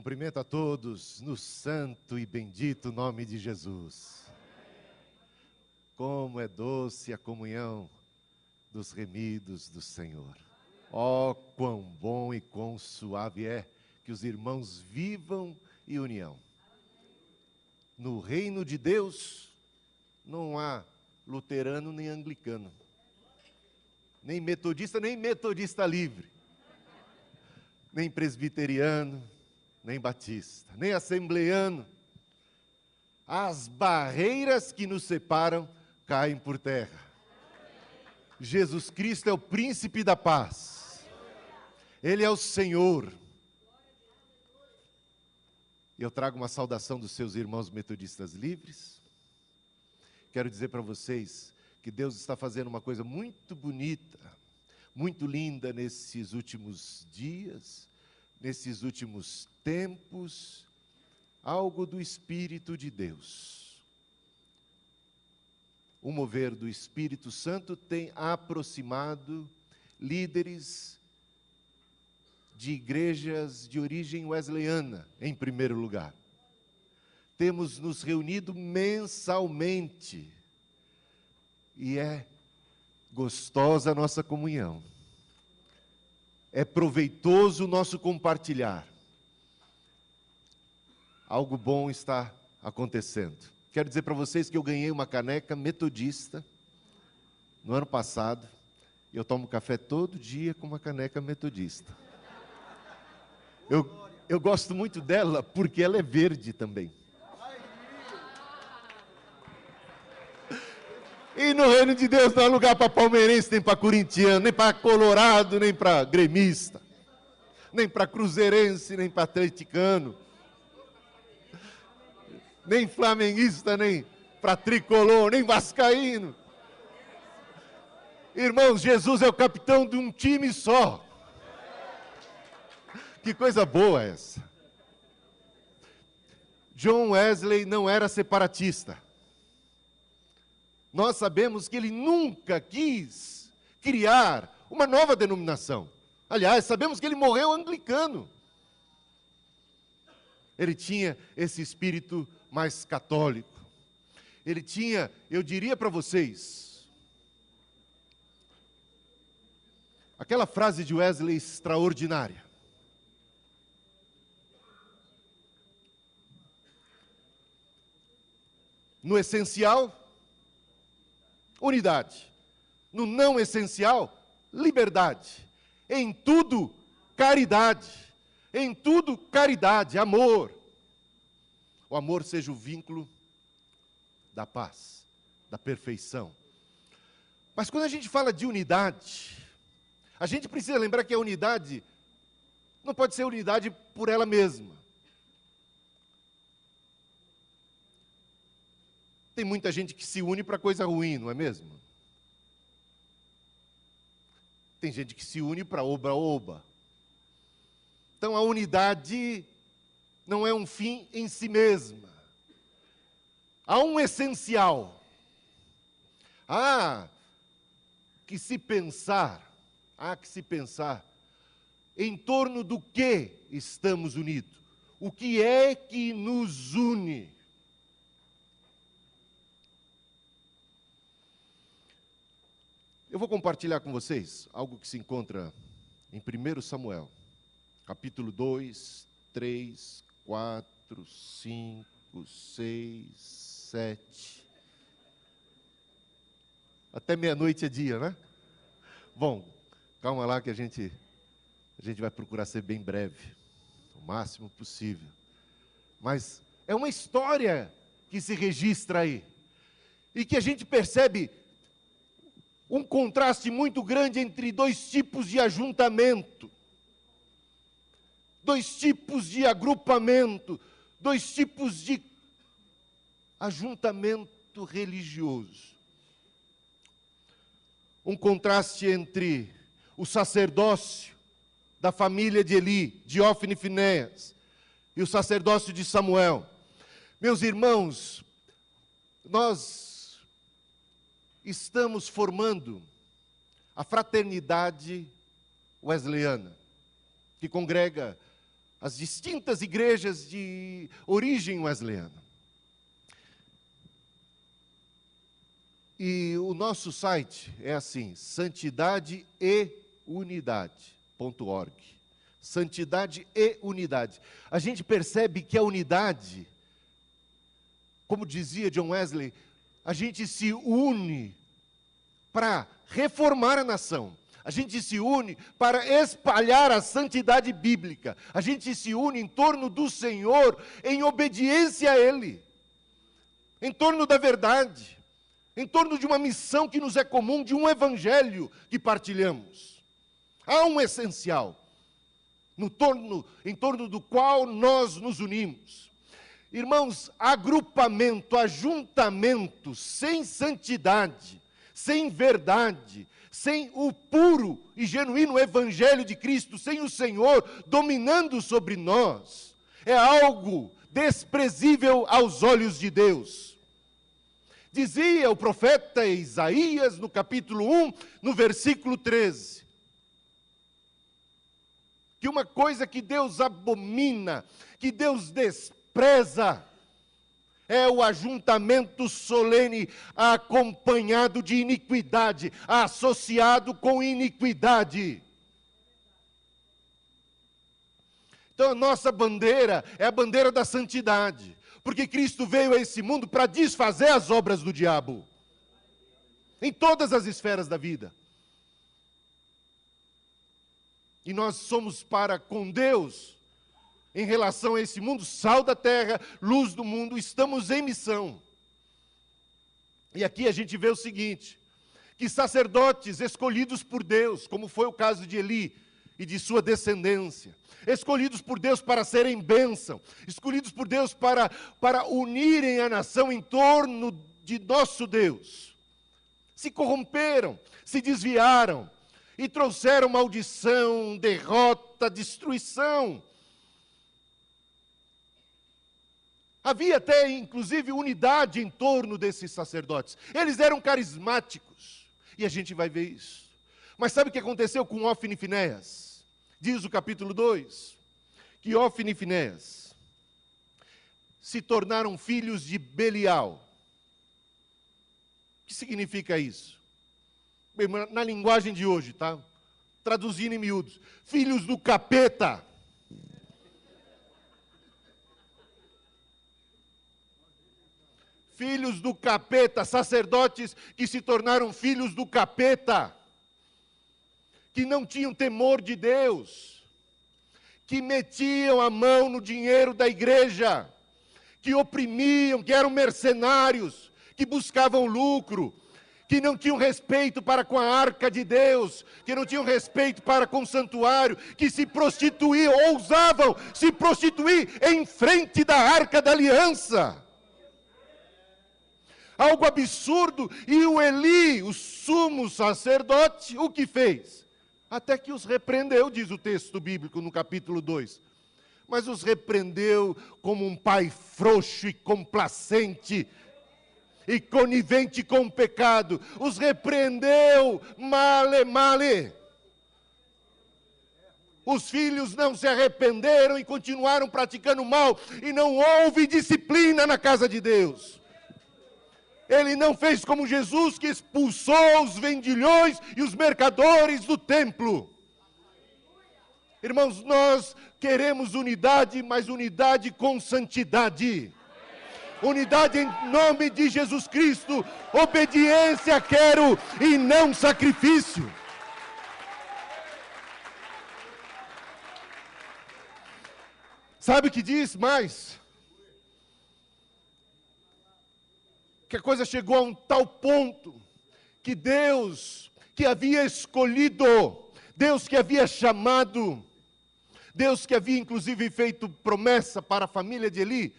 Cumprimento a todos no santo e bendito nome de Jesus. Como é doce a comunhão dos remidos do Senhor. Oh, quão bom e quão suave é que os irmãos vivam em união. No reino de Deus não há luterano nem anglicano, nem metodista livre, nem presbiteriano, nem batista, nem assembleano. As barreiras que nos separam caem por terra. Jesus Cristo é o príncipe da paz. Ele é o Senhor. Eu trago uma saudação dos seus irmãos metodistas livres. Quero dizer para vocês que Deus está fazendo uma coisa muito bonita, muito linda nesses últimos dias, nesses últimos tempos, algo do Espírito de Deus. O mover do Espírito Santo tem aproximado líderes de igrejas de origem wesleyana, em primeiro lugar. Temos nos reunido mensalmente e é gostosa a nossa comunhão. É proveitoso o nosso compartilhar. Algo bom está acontecendo. Quero dizer para vocês que eu ganhei uma caneca metodista no ano passado. Eu tomo café todo dia com uma caneca metodista. Eu gosto muito dela porque ela é verde também. E no reino de Deus não há lugar para palmeirense, nem para corintiano, nem para colorado, nem para gremista, nem para cruzeirense, nem para atleticano, nem flamenguista, nem para tricolor, nem vascaíno. Irmãos, Jesus é o capitão de um time só. Que coisa boa essa. John Wesley não era separatista. Nós sabemos que ele nunca quis criar uma nova denominação. Aliás, sabemos que ele morreu anglicano. Ele tinha esse espírito mais católico. Ele tinha, eu diria para vocês, aquela frase de Wesley extraordinária. No essencial, unidade. No não essencial, liberdade. Em tudo, caridade. Em tudo, caridade, amor. O amor seja o vínculo da paz, da perfeição. Mas quando a gente fala de unidade, a gente precisa lembrar que a unidade não pode ser unidade por ela mesma. Tem muita gente que se une para coisa ruim, não é mesmo? Tem gente que se une para oba-oba. Então a unidade não é um fim em si mesma. Há um essencial. Há que se pensar em torno do que estamos unidos. O que é que nos une? Eu vou compartilhar com vocês algo que se encontra em 1 Samuel, capítulo 2, 3, 4, 5, 6, 7. Até meia-noite é dia, né? Bom, calma lá que a gente vai procurar ser bem breve, o máximo possível. Mas é uma história que se registra aí, e que a gente percebe um contraste muito grande entre dois tipos de ajuntamento, dois tipos de agrupamento, dois tipos de ajuntamento religioso. Um contraste entre o sacerdócio da família de Eli, de Ofni e Finéias, e o sacerdócio de Samuel. Meus irmãos, nós estamos formando a fraternidade wesleyana, que congrega as distintas igrejas de origem wesleyana. E o nosso site é assim, santidadeeunidade.org. Santidade e unidade. A gente percebe que a unidade, como dizia John Wesley, a gente se une para reformar a nação. A gente se une para espalhar a santidade bíblica. A gente se une em torno do Senhor, em obediência a Ele. Em torno da verdade. Em torno de uma missão que nos é comum, de um evangelho que partilhamos. Há um essencial, em torno do qual nós nos unimos. Irmãos, agrupamento, ajuntamento sem santidade, sem verdade, sem o puro e genuíno evangelho de Cristo, sem o Senhor dominando sobre nós, é algo desprezível aos olhos de Deus. Dizia o profeta Isaías, no capítulo 1, no versículo 13, que uma coisa que Deus abomina, que Deus despreza, é o ajuntamento solene acompanhado de iniquidade, associado com iniquidade. Então a nossa bandeira é a bandeira da santidade. Porque Cristo veio a esse mundo para desfazer as obras do diabo. Em todas as esferas da vida. E nós somos para com Deus, em relação a esse mundo, sal da terra, luz do mundo, estamos em missão. E aqui a gente vê o seguinte, que sacerdotes escolhidos por Deus, como foi o caso de Eli e de sua descendência, escolhidos por Deus para serem bênção, escolhidos por Deus para unirem a nação em torno de nosso Deus, se corromperam, se desviaram e trouxeram maldição, derrota, destruição. Havia até, inclusive, unidade em torno desses sacerdotes. Eles eram carismáticos, e a gente vai ver isso. Mas sabe o que aconteceu com Ofni e Finéias? Diz o capítulo 2, que Ofni e Finéias se tornaram filhos de Belial. O que significa isso? Bem, na linguagem de hoje, tá? Traduzindo em miúdos. Filhos do capeta. Filhos do capeta, sacerdotes que se tornaram filhos do capeta. Que não tinham temor de Deus, que metiam a mão no dinheiro da igreja, que oprimiam, que eram mercenários, que buscavam lucro, que não tinham respeito para com a arca de Deus, que não tinham respeito para com o santuário, que se prostituíam, ousavam se prostituir em frente da arca da aliança. Algo absurdo, e o Eli, o sumo sacerdote, o que fez? Até que os repreendeu, diz o texto bíblico no capítulo 2. Mas os repreendeu como um pai frouxo e complacente, e conivente com o pecado. Os repreendeu, male. Os filhos não se arrependeram e continuaram praticando mal, e não houve disciplina na casa de Deus. Ele não fez como Jesus, que expulsou os vendilhões e os mercadores do templo. Irmãos, nós queremos unidade, mas unidade com santidade. Unidade em nome de Jesus Cristo. Obediência quero e não sacrifício. Sabe o que diz mais? Que a coisa chegou a um tal ponto que Deus, que havia escolhido, Deus que havia chamado, Deus que havia inclusive feito promessa para a família de Eli,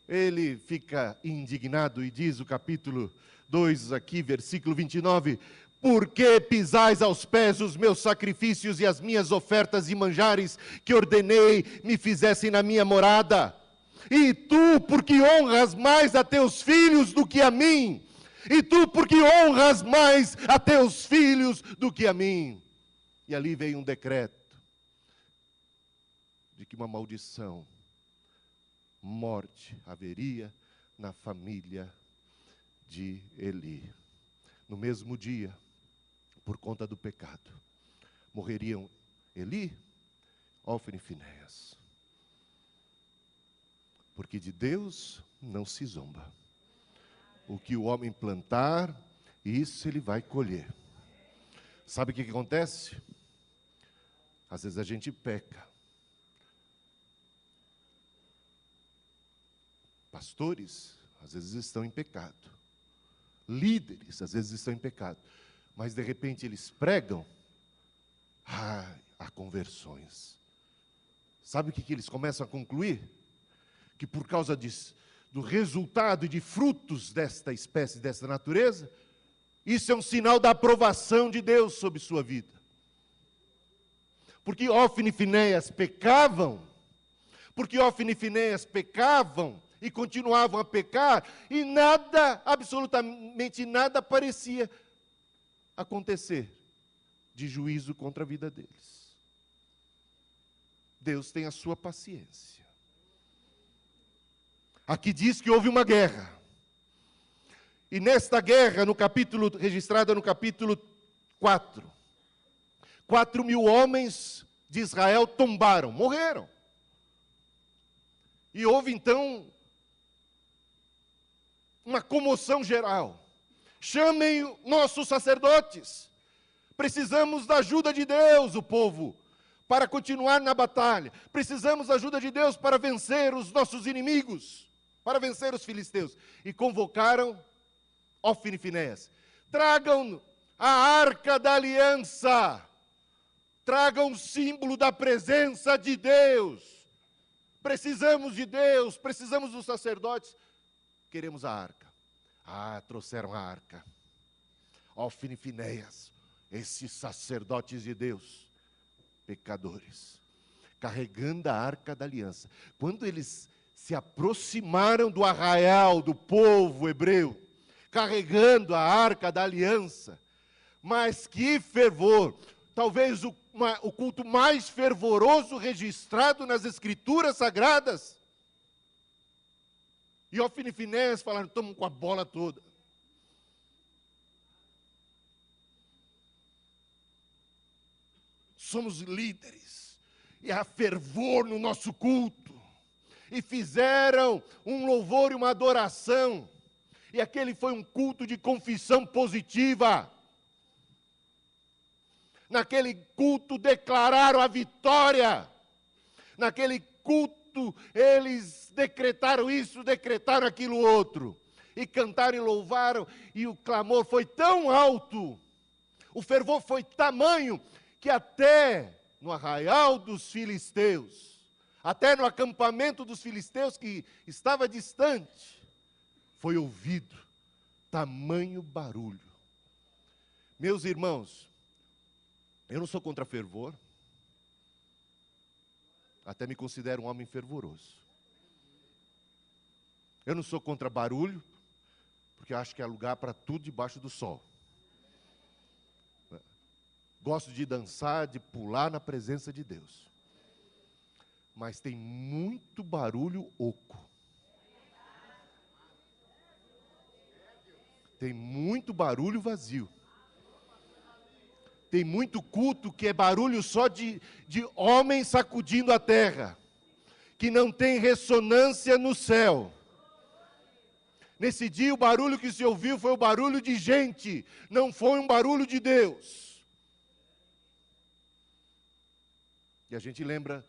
ele fica indignado e diz o capítulo 2 aqui, versículo 29, por que pisais aos pés os meus sacrifícios e as minhas ofertas e manjares que ordenei me fizessem na minha morada? E tu, porque honras mais a teus filhos do que a mim? E tu, porque honras mais a teus filhos do que a mim? E ali veio um decreto de que uma maldição, morte, haveria na família de Eli. No mesmo dia, por conta do pecado, morreriam Eli, Ofni e Finéias. Porque de Deus não se zomba. O que o homem plantar, isso ele vai colher. Sabe o que acontece? Às vezes a gente peca. Pastores, às vezes estão em pecado. Líderes, às vezes estão em pecado. Mas de repente eles pregam, há conversões. Sabe o que eles começam a concluir? Que por causa do resultado e de frutos desta espécie, desta natureza, isso é um sinal da aprovação de Deus sobre sua vida. Porque Ofni e Finéias pecavam, e continuavam a pecar, e nada, absolutamente nada parecia acontecer de juízo contra a vida deles. Deus tem a sua paciência. Aqui diz que houve uma guerra. E nesta guerra, registrada no capítulo 4, 4.000 homens de Israel tombaram, morreram. E houve então uma comoção geral. Chamem nossos sacerdotes. Precisamos da ajuda de Deus, o povo, para continuar na batalha. Precisamos da ajuda de Deus para vencer os nossos inimigos, para vencer os filisteus. E convocaram Ofni e Finéias. Tragam a arca da aliança. Tragam o símbolo da presença de Deus. Precisamos de Deus, precisamos dos sacerdotes. Queremos a arca. Trouxeram a arca. Ofni e Finéias, esses sacerdotes de Deus, pecadores, carregando a arca da aliança. Quando eles se aproximaram do arraial do povo hebreu, carregando a arca da aliança, mas que fervor! Talvez o culto mais fervoroso registrado nas Escrituras Sagradas. E Ofni e Finéias falaram, estamos com a bola toda. Somos líderes, e há fervor no nosso culto. E fizeram um louvor e uma adoração. E aquele foi um culto de confissão positiva. Naquele culto declararam a vitória. Naquele culto eles decretaram isso, decretaram aquilo outro. E cantaram e louvaram, e o clamor foi tão alto, o fervor foi tamanho, que até no arraial dos filisteus, até no acampamento dos filisteus que estava distante, foi ouvido tamanho barulho. Meus irmãos, eu não sou contra fervor, até me considero um homem fervoroso. Eu não sou contra barulho, porque acho que há lugar para tudo debaixo do sol. Gosto de dançar, de pular na presença de Deus. Mas tem muito barulho oco. Tem muito barulho vazio. Tem muito culto que é barulho só de homens sacudindo a terra, que não tem ressonância no céu. Nesse dia o barulho que se ouviu foi o barulho de gente, não foi um barulho de Deus. E a gente lembra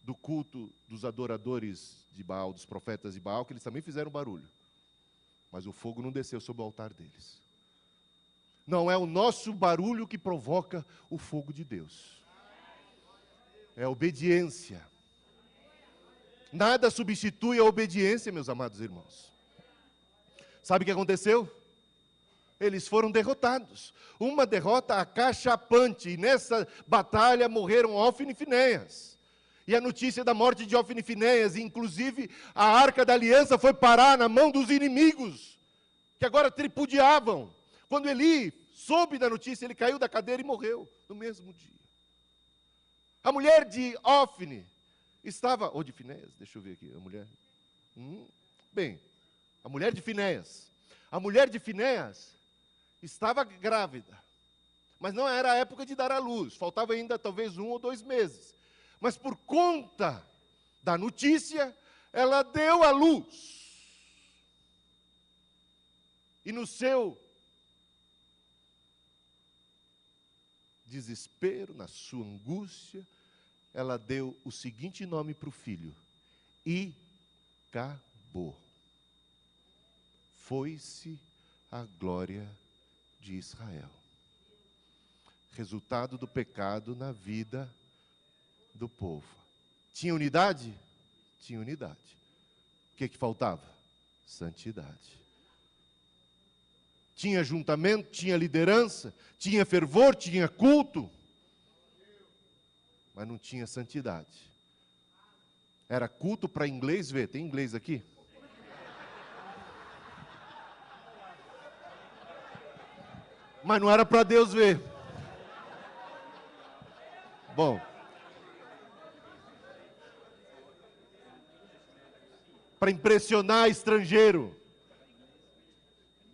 do culto dos adoradores de Baal, dos profetas de Baal, que eles também fizeram barulho. Mas o fogo não desceu sobre o altar deles. Não é o nosso barulho que provoca o fogo de Deus. É a obediência. Nada substitui a obediência, meus amados irmãos. Sabe o que aconteceu? Eles foram derrotados. Uma derrota acachapante. E nessa batalha morreram Ofni e Finéias. E a notícia da morte de Ofni e Finéias, inclusive a arca da aliança foi parar na mão dos inimigos, que agora tripudiavam. Quando Eli soube da notícia, ele caiu da cadeira e morreu no mesmo dia. A mulher de Ofni estava, ou de Finéias, deixa eu ver aqui, a mulher. Bem, a mulher de Finéias. A mulher de Finéias estava grávida, mas não era a época de dar à luz, faltava ainda talvez 1 ou 2 meses. Mas por conta da notícia, ela deu à luz. E no seu desespero, na sua angústia, ela deu o seguinte nome para o filho: Icabô. Foi-se a glória de Israel. Resultado do pecado na vida do povo. Tinha unidade? Tinha unidade. O que faltava? Santidade. Tinha ajuntamento, tinha liderança, tinha fervor, tinha culto, mas não tinha santidade. Era culto para inglês ver. Tem inglês aqui? Mas não era para Deus ver. Bom, para impressionar estrangeiro,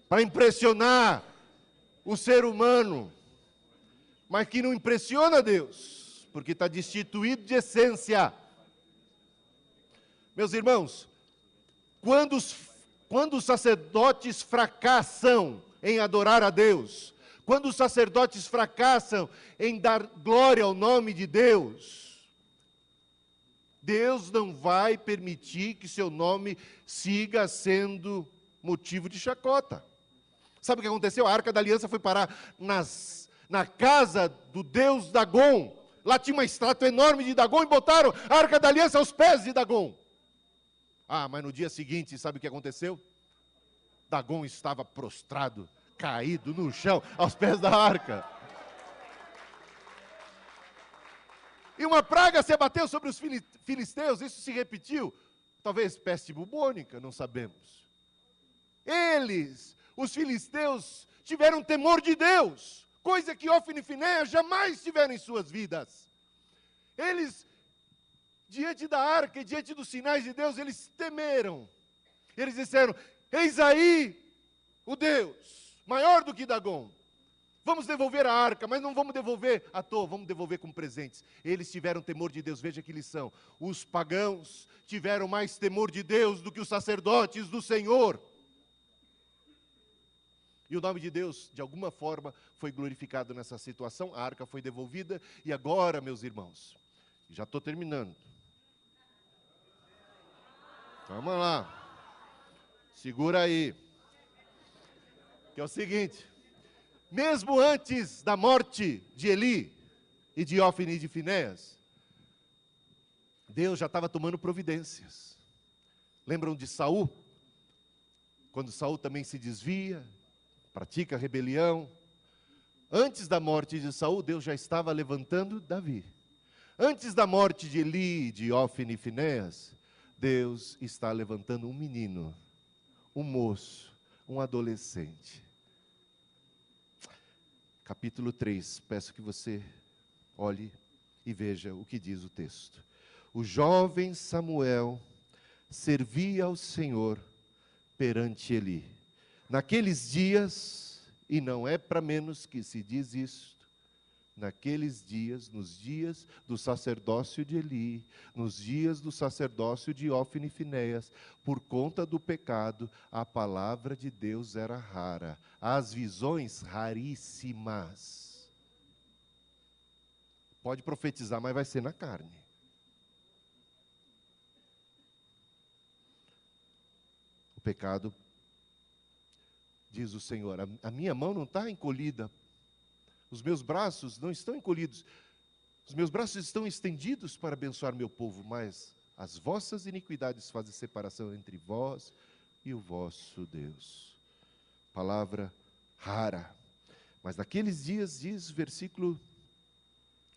para impressionar o ser humano, mas que não impressiona Deus, porque está destituído de essência. Meus irmãos, quando os sacerdotes fracassam em adorar a Deus, quando os sacerdotes fracassam em dar glória ao nome de Deus, Deus não vai permitir que seu nome siga sendo motivo de chacota. Sabe o que aconteceu? A Arca da Aliança foi parar na casa do deus Dagon. Lá tinha uma estátua enorme de Dagon e botaram a Arca da Aliança aos pés de Dagon. Ah, mas no dia seguinte, sabe o que aconteceu? Dagon estava prostrado, caído no chão, aos pés da arca. E uma praga se abateu sobre os filisteus, isso se repetiu. Talvez peste bubônica, não sabemos. Eles, os filisteus, tiveram temor de Deus, coisa que Ofni e Finéias jamais tiveram em suas vidas. Eles, diante da arca e diante dos sinais de Deus, eles temeram. Eles disseram: eis aí o Deus, maior do que Dagon. Vamos devolver a arca, mas não vamos devolver à toa, vamos devolver com presentes. Eles tiveram temor de Deus, veja que lição. Os pagãos tiveram mais temor de Deus do que os sacerdotes do Senhor. E o nome de Deus, de alguma forma, foi glorificado nessa situação. A arca foi devolvida. E agora, meus irmãos, já estou terminando. Vamos lá. Segura aí. Que é o seguinte. Mesmo antes da morte de Eli e de Ofni e de Finéias, Deus já estava tomando providências. Lembram de Saul? Quando Saul também se desvia, pratica rebelião. Antes da morte de Saul, Deus já estava levantando Davi. Antes da morte de Eli, de Ofni e Finéias, Deus está levantando um menino, um moço, um adolescente. Capítulo 3, peço que você olhe e veja o que diz o texto. O jovem Samuel servia ao Senhor perante Eli. Naqueles dias, e não é para menos que se diz isto, naqueles dias, nos dias do sacerdócio de Eli, nos dias do sacerdócio de Ofni e Finéias, por conta do pecado, a palavra de Deus era rara, as visões raríssimas. Pode profetizar, mas vai ser na carne. O pecado, diz o Senhor, a minha mão não está encolhida, os meus braços não estão encolhidos, os meus braços estão estendidos para abençoar meu povo, mas as vossas iniquidades fazem separação entre vós e o vosso Deus. Palavra rara. Mas naqueles dias, diz versículo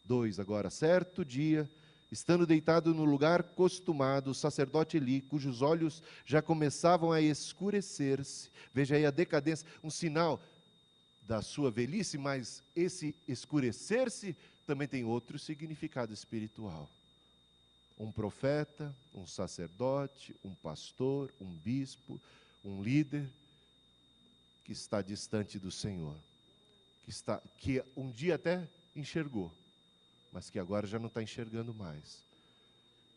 2 agora, certo dia, estando deitado no lugar costumado, o sacerdote Eli, cujos olhos já começavam a escurecer-se, veja aí a decadência, um sinal da sua velhice, mas esse escurecer-se também tem outro significado espiritual. Um profeta, um sacerdote, um pastor, um bispo, um líder que está distante do Senhor, que um dia até enxergou, mas que agora já não está enxergando mais.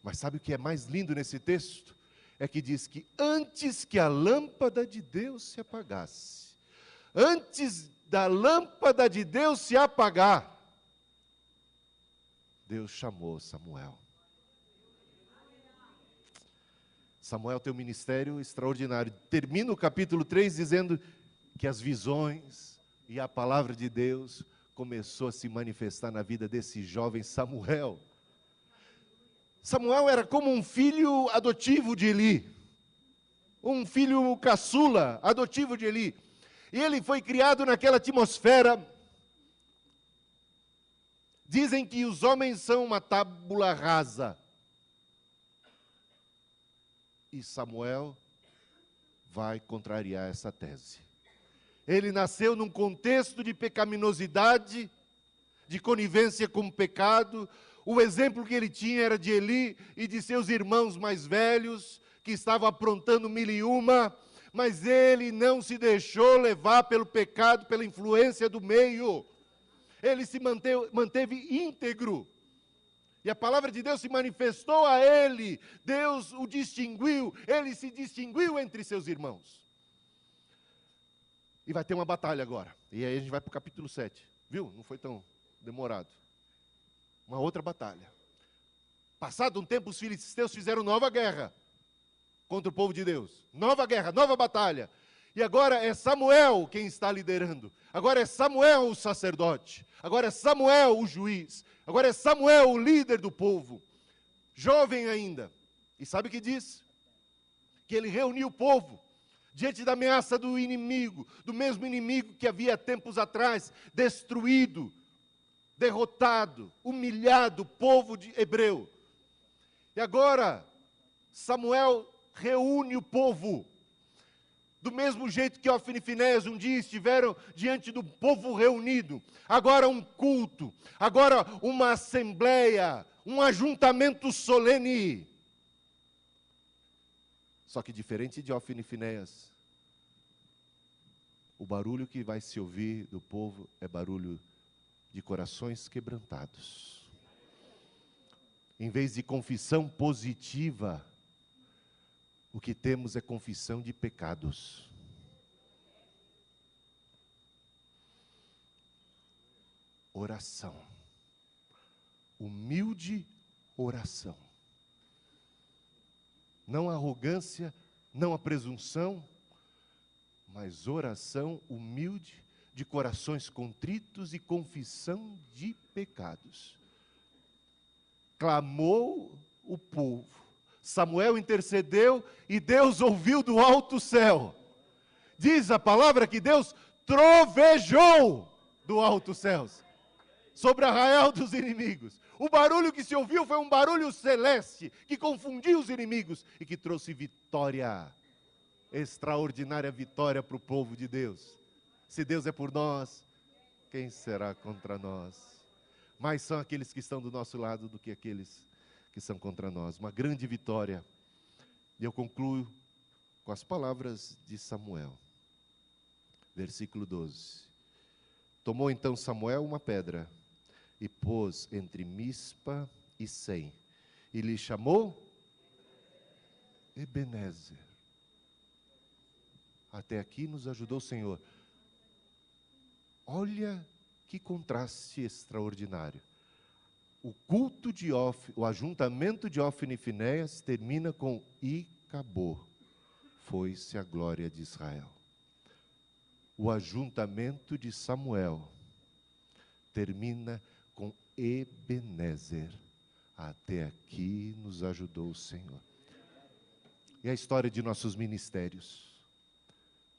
Mas sabe o que é mais lindo nesse texto? É que diz que antes que a lâmpada de Deus se apagasse, antes da lâmpada de Deus se apagar, Deus chamou Samuel. Samuel tem um ministério extraordinário. Termina o capítulo 3 dizendo que as visões e a palavra de Deus começou a se manifestar na vida desse jovem Samuel. Samuel era como um filho adotivo de Eli, um filho caçula adotivo de Eli. E ele foi criado naquela atmosfera. Dizem que os homens são uma tábula rasa. E Samuel vai contrariar essa tese. Ele nasceu num contexto de pecaminosidade, de conivência com o pecado. O exemplo que ele tinha era de Eli e de seus irmãos mais velhos, que estavam aprontando mil e uma, mas ele não se deixou levar pelo pecado, pela influência do meio. Ele se manteve íntegro. E a palavra de Deus se manifestou a ele, Deus o distinguiu, ele se distinguiu entre seus irmãos. E vai ter uma batalha agora. E aí a gente vai para o capítulo 7. Viu? Não foi tão demorado. Uma outra batalha. Passado um tempo, os filisteus fizeram nova guerra contra o povo de Deus. Nova guerra, nova batalha. E agora é Samuel quem está liderando. Agora é Samuel o sacerdote. Agora é Samuel o juiz. Agora é Samuel o líder do povo. Jovem ainda. E sabe o que diz? Que ele reuniu o povo diante da ameaça do inimigo, do mesmo inimigo que havia tempos atrás destruído, derrotado, humilhado o povo hebreu. E agora Samuel reúne o povo. Do mesmo jeito que Ofni e Finéias um dia estiveram diante do povo reunido, agora um culto, agora uma assembleia, um ajuntamento solene. Só que diferente de Ofni e Finéias, o barulho que vai se ouvir do povo é barulho de corações quebrantados. Em vez de confissão positiva, o que temos é confissão de pecados. Oração. Humilde oração. Não arrogância, não a presunção, mas oração humilde, de corações contritos e confissão de pecados. Clamou o povo. Samuel intercedeu e Deus ouviu do alto céu. Diz a palavra que Deus trovejou do alto céus sobre Arraial dos inimigos. O barulho que se ouviu foi um barulho celeste que confundiu os inimigos e que trouxe vitória, extraordinária vitória para o povo de Deus. Se Deus é por nós, quem será contra nós? Mais são aqueles que estão do nosso lado do que aqueles que são contra nós. Uma grande vitória. E eu concluo com as palavras de Samuel. Versículo 12. Tomou então Samuel uma pedra e pôs entre Mispa e Sem, e lhe chamou Ebenezer. Até aqui nos ajudou o Senhor. Olha que contraste extraordinário. O culto de o ajuntamento de Ofni e Finéias termina com e acabou. Foi-se a glória de Israel. O ajuntamento de Samuel termina com Ebenezer. Até aqui nos ajudou o Senhor. E a história de nossos ministérios.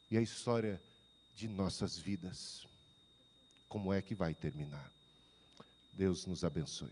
E a história de nossas vidas. Como é que vai terminar? Deus nos abençoe.